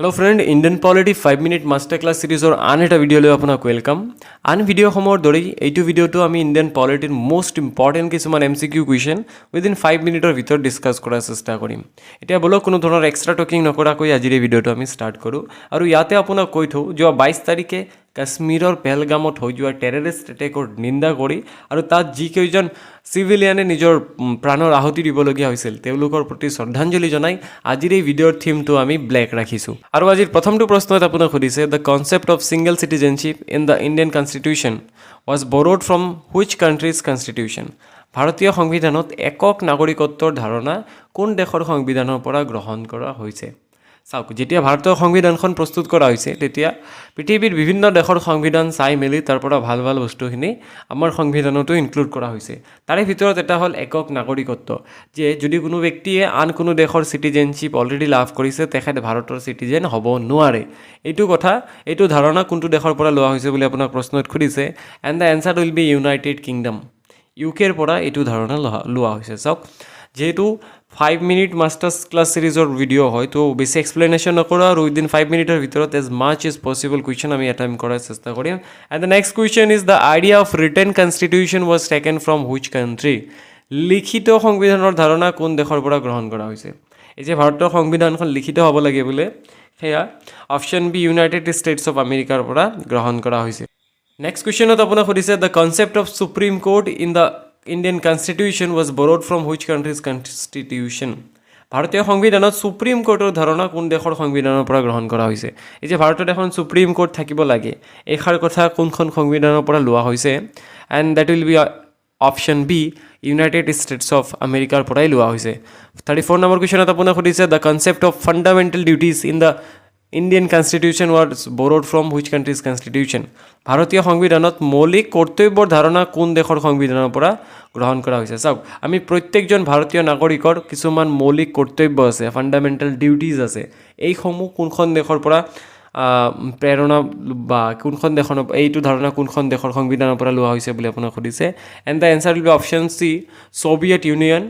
Hello friend, Indian Polity 5-minute masterclass series or an eta video le apunak welcome. An video homor dori eitu video to ami Indian Polity most important কিছুমান MCQ question within 5 minute or ভিতর discuss করার চেষ্টা কৰিম। এতিয়া বলো কোনো ধৰণৰ extra talking নকৰাকৈ আজিৰ এই ভিডিওটো আমি স্টাৰ্ট কৰো আৰু ইয়াতে আপোনাক কৈ থও যে 22 তাৰিখে কাশ্মীৰৰ পেহেলগামত হৈ যোৱা টেৰৰিষ্ট এটেকৰ নিন্দা কৰি আৰু তাত যি কেইজন সিভিলিয়ানে নিজৰ প্ৰাণৰ আহুতি দিবলগীয়া হৈছিল তেওঁলোকৰ প্ৰতি শ্ৰদ্ধাঞ্জলি জনাই আজিৰ এই ভিডিওৰ থিমটো আমি ব্লেক ৰাখিছো। আৰু আজিৰ প্ৰথমটো প্ৰশ্নত আপোনাক সুধিছে the concept of single citizenship in the Indian Constitution was borrowed from which country's constitution? ভাৰতীয় সংবিধানত একক নাগৰিকত্বৰ ধাৰণা কোন দেশৰ সংবিধানৰ পৰা গ্ৰহণ কৰা হৈছে? চাওক, যেতিয়া ভাৰতীয় সংবিধানখন প্ৰস্তুত কৰা হৈছে তেতিয়া পৃথিৱীৰ বিভিন্ন দেশৰ সংবিধান চাই মেলি তাৰ পৰা ভাল ভাল বস্তুখিনি আমাৰ সংবিধানতো ইনক্লুড কৰা হৈছে। তাৰে ভিতৰত এটা হ'ল একক নাগৰিকত্ব, যে যদি কোনো ব্যক্তিয়ে আন কোনো দেশৰ চিটিজেনশ্বিপ অলৰেডি লাভ কৰিছে তেখেত ভাৰতৰ চিটিজেন হ'ব নোৱাৰে। এইটো ধাৰণা কোনটো দেশৰ পৰা লোৱা হৈছে বুলি আপোনাক প্ৰশ্নত সুধিছে, and the answer will be United Kingdom, ইউকেৰ পৰা এইটো ধাৰণা লোৱা হৈছে। চাওক, যেহেতু 5 minute মাষ্টাৰ্ছ ক্লাছ সিৰিজৰ ভিডিও হয় তো বেছি এক্সপ্লেনেশ্যন নকৰোঁ আৰু উইদিন 5 মিনিটৰ ভিতৰত as much is possible question আমি এটেম্প কৰাৰ চেষ্টা কৰিম। And the next question is the idea of written constitution was taken from which country? লিখিত সংবিধানৰ ধাৰণা কোন দেশৰ পৰা গ্ৰহণ কৰা হৈছে? এই যে ভাৰতৰ সংবিধানখন লিখিত হ'ব লাগে বোলে, সেয়া option B United states of আমেৰিকাৰ পৰা গ্ৰহণ কৰা হৈছে। নেক্সট কুৱেশ্যনত আপোনাক সুধিছে the concept of supreme court in the Indian Constitution was borrowed from which country's constitution? ভাৰতীয় সংবিধানত সুপ্ৰিম কোৰ্টৰ ধাৰণা কোন দেশৰ সংবিধানৰ পৰা গ্ৰহণ কৰা হৈছে? এই যে ভাৰতত এখন সুপ্ৰিম কোৰ্ট থাকিব লাগে, এইষাৰ কথা কোনখন সংবিধানৰ পৰা লোৱা হৈছে? And that will be option B United states of আমেৰিকাৰ পৰাই লোৱা হৈছে। 34 নম্বৰ কুৱেশ্যনত আপোনাক সুধিছে the concept of fundamental duties in the Indian Constitution was borrowed from which country's constitution? ভাৰতীয় সংবিধানত মৌলিক কৰ্তব্যৰ ধাৰণা কোন দেশৰ সংবিধানৰ পৰা গ্ৰহণ কৰা হৈছে? চাওক, আমি প্ৰত্যেকজন ভাৰতীয় নাগৰিকৰ কিছুমান মৌলিক কৰ্তব্য আছে, ফাণ্ডামেণ্টেল ডিউটিজ আছে, এইসমূহ কোনখন দেশৰ পৰা প্ৰেৰণা বা কোনখন দেশৰ এইটো ধাৰণা কোনখন দেশৰ সংবিধানৰ পৰা লোৱা হৈছে বুলি আপোনাক সুধিছে। And the answer will be option C Soviet union,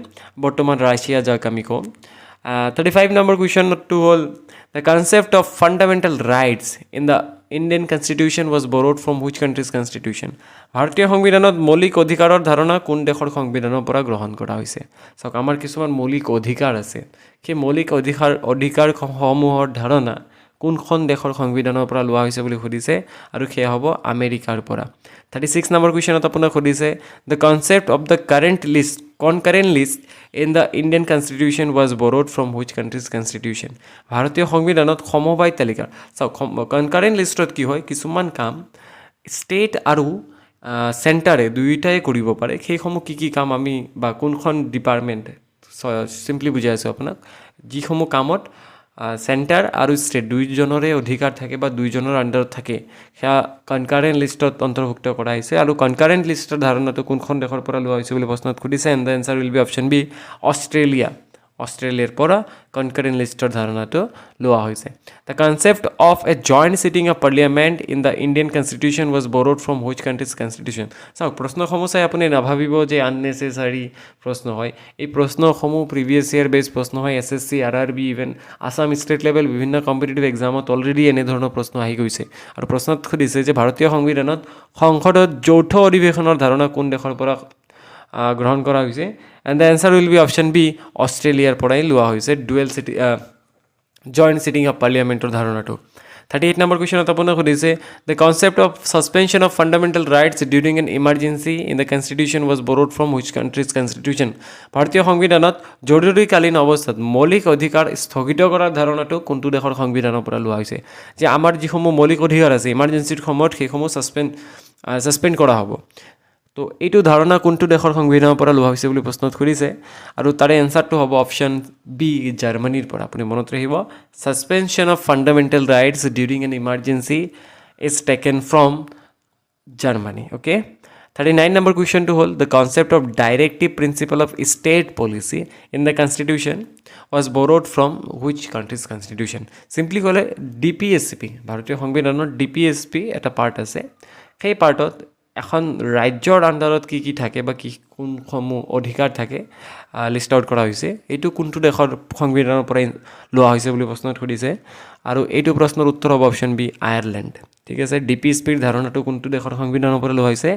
বৰ্তমান ৰাছিয়া যাক আমি কওঁ। 35 নম্বৰ কুৱেশ্যনটো হ'ল the concept of fundamental rights in the Indian Constitution was borrowed from which country's constitution? ভাৰতীয় সংবিধানত মৌলিক অধিকাৰৰ ধাৰণা কোন দেশৰ সংবিধানৰ পৰা গ্ৰহণ কৰা হৈছে? চাওক, আমাৰ কিছুমান মৌলিক অধিকাৰ আছে, সেই মৌলিক অধিকাৰসমূহৰ ধাৰণা কোনখন দেশৰ সংবিধানৰ পৰা লোৱা হৈছে বুলি সুধিছে, আৰু সেয়া হ'ব আমেৰিকাৰ পৰা। 36 নম্বৰ কুৱেশ্যনত আপোনাক সুধিছে the concept of the concurrent list in the Indian Constitution was borrowed from which country's constitution? ভাৰতীয় সংবিধানত সমবায় তালিকা। চাওক, কনকাৰেণ্ট লিষ্টত কি হয়, কিছুমান কাম ষ্টেট আৰু চেণ্টাৰে দুয়োটাই কৰিব পাৰে। সেইসমূহ কি কাম আমি বা কোনখন ডিপাৰ্টমেণ্ট, চিম্পলি বুজাই আছোঁ আপোনাক, যিসমূহ কামত চেণ্টাৰ আৰু ষ্টেট দুইজনৰে অধিকাৰ থাকে বা দুইজনৰ আণ্ডাৰত থাকে, সেয়া কনকাৰেণ্ট লিষ্টত অন্তৰ্ভুক্ত কৰা হৈছে। আৰু কনকাৰেণ্ট লিষ্টৰ ধাৰণাটো কোনখন দেশৰ পৰা লোৱা হৈছে বুলি প্ৰশ্নত সুধিছে, and the answer will be option B অষ্ট্ৰেলিয়াৰ পৰা কনকাৰেণ্ট লিষ্টৰ ধাৰণাটো লোৱা হৈছে। The concept of a joint sitting of parliament in the Indian constitution was borrowed from which countries constitution? চাওক, প্ৰশ্নসমূহ চাই আপুনি নাভাবিব যে আননেচেচাৰী প্ৰশ্ন হয়। এই প্ৰশ্নসমূহ প্ৰিভিয়াছ ইয়েৰ বেছ প্ৰশ্ন হয়। SSC RRB even Assam state level বিভিন্ন কম্পিটিটিভ এক্সামত অলৰেডি এনেধৰণৰ প্ৰশ্ন আহি গৈছে। আৰু প্ৰশ্নত সুধিছে যে ভাৰতীয় সংবিধানত সংসদত যৌথ অধিৱেশনৰ ধাৰণা কোন দেশৰ পৰা গ্ৰহণ কৰা হৈছে? And the answer will be option B অষ্ট্ৰেলিয়াৰ পৰাই লোৱা হৈছে জইণ্ট চিটিং অফ পাৰ্লিয়ামেণ্টৰ ধাৰণাটো। 38 নম্বৰ কুৱেশ্যনত আপোনাক সুধিছে the concept of suspension of fundamental rights during an emergency in the constitution was borrowed from which countries constitution? ভাৰতীয় সংবিধানত জৰুৰীকালীন অৱস্থাত মৌলিক অধিকাৰ স্থগিত কৰাৰ ধাৰণাটো কোনটো দেশৰ সংবিধানৰ পৰা লোৱা হৈছে? যে আমাৰ যিসমূহ মৌলিক অধিকাৰ আছে ইমাৰ্জেঞ্চিৰ সময়ত সেইসমূহ ছাছপেণ্ড কৰা হ'ব। তো এইটো ধাৰণা কোনটো দেশৰ সংবিধানৰ পৰা লোৱা হৈছে বুলি প্ৰশ্নত সুধিছে, আৰু তাৰে এনচাৰটো হ'ব অপশ্যন বি জাৰ্মানীৰ পৰা। আপুনি মনত ৰাখিব, suspension of fundamental rights during an emergency is taken from Germany. Okay, 39 number কুৱেশ্যনটো হ'ল the concept of directive principle of state policy in the constitution was borrowed from which countries constitution? Simply ক'লে DPSP, ভাৰতীয় সংবিধানৰ DPSP এটা part আছে, সেই পাৰ্টত এখন ৰাজ্যৰ আণ্ডাৰত কি থাকে বা কি কোনসমূহ অধিকাৰ থাকে লিষ্ট আউট কৰা হৈছে এইটো কোনটো দেশৰ সংবিধানৰ পৰা লোৱা হৈছে বুলি প্ৰশ্নত সুধিছে আৰু এইটো প্ৰশ্নৰ উত্তৰ হ'ব অপশ্যন বি আয়াৰলেণ্ড ঠিক আছে ডিপিএছপিৰ ধাৰণাটো কোনটো দেশৰ সংবিধানৰ পৰা লোৱা হৈছে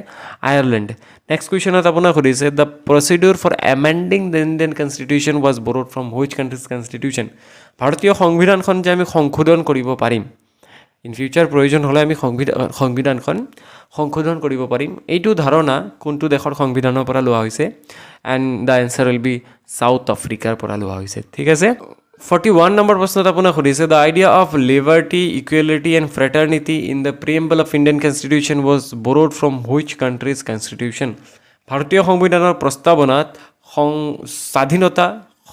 আয়াৰলেণ্ড নেক্সট কুৱেশ্যনত আপোনাক সুধিছে the procedure for amending the Indian constitution was borrowed from which countries constitution ভাৰতীয় সংবিধানখন যে আমি সংশোধন কৰিব পাৰিম ইন ফিউচাৰ প্ৰয়োজন হ'লে আমি সংবিধানখন সংশোধন কৰিব পাৰিম এইটো ধাৰণা কোনটো দেশৰ সংবিধানৰ পৰা লোৱা হৈছে and the answer will B south আফ্ৰিকাৰ পৰা লোৱা হৈছে ঠিক আছে 41 নম্বৰ প্ৰশ্নত আপোনাক সুধিছে the idea of liberty equality and fraternity in the preamble of Indian constitution was borrowed from which countries constitution ভাৰতীয় সংবিধানৰ প্ৰস্তাৱনাত স্বাধীনতা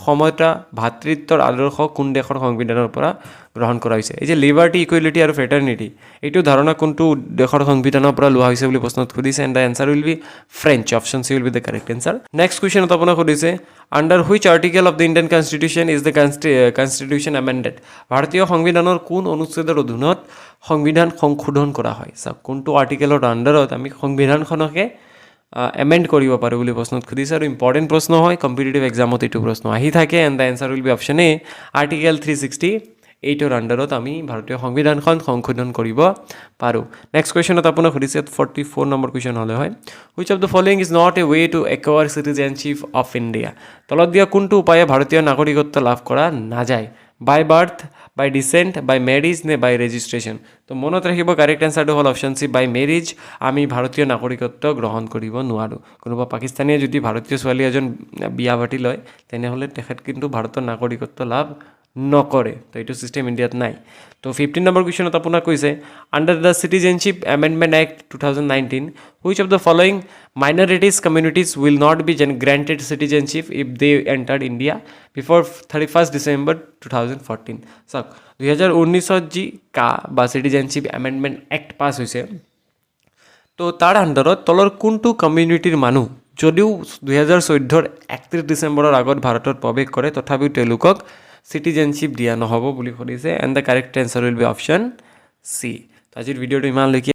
সমতা ভাতৃত্বৰ আদৰ্শ কোন দেশৰ সংবিধানৰ পৰা গ্ৰহণ কৰা হৈছে এই যে লিবাৰ্টি ইকুৱেলিটি আৰু ফ্ৰেটাৰ্নিটি এইটো ধাৰণা কোনটো দেশৰ সংবিধানৰ পৰা লোৱা হৈছে বুলি প্ৰশ্নত সুধিছে and the answer will be French option C will be the correct answer next কুৱেশ্যনত আপোনাক সুধিছে under which article of the Indian constitution is the constitution amended ভাৰতীয় সংবিধানৰ কোন অনুচ্ছেদৰ অধীনত সংবিধান সংশোধন কৰা হয় চাওক কোনটো আৰ্টিকেলৰ আণ্ডাৰত আমি সংবিধানখনকে এমেণ্ড কৰিব পাৰোঁ বুলি প্ৰশ্নত সুধিছে আৰু ইম্পৰ্টেণ্ট প্ৰশ্ন হয় কম্পিটিটিভ এক্সামত এইটো প্ৰশ্ন আহি থাকে and the answer will be option A article 368ৰ আণ্ডাৰত আমি ভাৰতীয় সংবিধানখন সংশোধন কৰিব পাৰোঁ নেক্সট কুৱেশ্যনত আপোনাক সুধিছে 44 নম্বৰ কুৱেশ্যন হ'লে হয় which of the following is not a way to acquire citizenship of India তলত দিয়া কোনটো উপায়ে ভাৰতীয় নাগৰিকত্ব লাভ কৰা নাযায় by birth by descent by marriage নে বাই ৰেজিষ্ট্ৰেশ্যন তো মনত ৰাখিব কাৰেক্ট এনচাৰটো হ'ল অপশ্যন চি বাই মেৰিজ আমি ভাৰতীয় নাগৰিকত্ব গ্ৰহণ কৰিব নোৱাৰোঁ কোনোবা পাকিস্তানীয়ে যদি ভাৰতীয় ছোৱালী এজন বিয়া পাতি লয় তেনেহ'লে তেখেত কিন্তু ভাৰতৰ নাগৰিকত্ব লাভ নকৰে তো এইটো ছিষ্টেম ইণ্ডিয়াত নাই তো 15 নম্বৰ কুৱেশ্যনত আপোনাক কৈছে under the citizenship amendment act 2019 which of the following minorities communities will not be granted citizenship if they entered India before 31 December 2014 চাওক 2019ত যি বা চিটিজেনশ্বিপ এমেণ্ডমেণ্ট এক্ট পাছ হৈছে তো তাৰ আণ্ডাৰত তলৰ কোনটো কমিউনিটিৰ মানুহ যদিও 2014ৰ 31 ডিচেম্বৰৰ আগত ভাৰতত প্ৰৱেশ কৰে তথাপিও তেওঁলোকক চিটিজেনশ্বিপ দিয়া নহ'ব বুলি সুধিছে and the correct answer will be option C আজিৰ ভিডিঅ'টো ইমানলৈকে